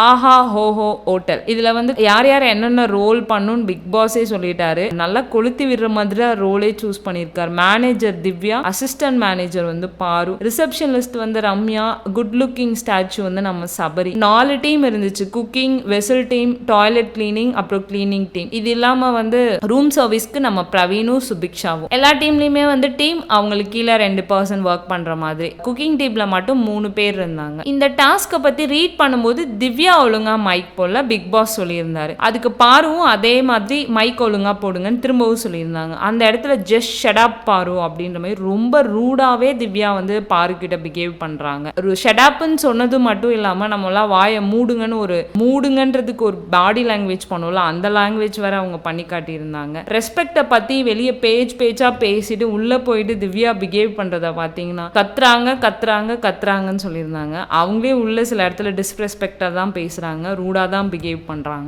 ஆஹா ஹோஹோ hotel. இதுல வந்து யார் யார் என்னென்ன ரோல் பண்ணுன்னு பிக் பாஸே சொல்லிட்டாரு. நல்லா கொளுத்தி விடுற மாதிரி ரோலே சூஸ் பண்ணியிருக்காரு. மேனேஜர் திவ்யா, அசிஸ்டன்ட் மேனேஜர் வந்து பாரு, ரிசப்ஷனிஸ்ட் வந்து ரம்யா, குட் லுக்கிங் ஸ்டாச்சு வந்து நம்ம சபரி. 4 டீம் இருந்துச்சு. Cooking, vessel team, toilet cleaning, அப்புறம் கிளீனிங் டீம். இது இல்லாம வந்து ரூம் சர்வீஸ்க்கு நம்ம பிரவீனும் சுபிக்ஷாவும். எல்லா டீம்லயுமே வந்து டீம் அவங்களுக்கு கீழே 2 பர்சன் ஒர்க் பண்ற மாதிரி. குக்கிங் டீம்ல மட்டும் 3 பேர் இருந்தாங்க. இந்த டாஸ்கை பத்தி ரீட் பண்ணும்போது திவ்யா ஒழுங்கா மைக் போல பிக் பாஸ் சொல்லியிருந்தாரு. அதுக்கு பாருவும் அதே மாதிரி மைக் ஒழுங்கா போடுங்கன்னு திரும்பவும் சொல்லியிருந்தாங்க. அந்த இடத்துல ஜஸ்ட் ஷட் பாரு அப்படின்ற மாதிரி ரொம்ப ரூடாவே திவ்யா வந்து பாரு கிட்ட பிஹேவ் பண்றாங்க. ஷடாப்னு சொன்னது மட்டும் இல்லாம நம்மளாம் வாயை மூடுங்கன்றதுக்கு ஒரு பாடி லாங்குவேஜ் பண்ணுவோம்ல, அந்த லாங்குவேஜ் வேற அவங்க பண்ணி காட்டியிருந்தாங்க. ரெஸ்பெக்டை பத்தி வெளியே பேச்சா பேசிட்டு உள்ள போயிட்டு திவ்யா பிஹேவ் பண்றத பாத்தீங்கன்னா கத்துறாங்கன்னு சொல்லியிருந்தாங்க. அவங்களே உள்ள சில இடத்துல டிஸ்ரெஸ்பெக்டா தான் பேசுறாங்க, ரூடா தான் பிஹேவ் பண்றாங்க.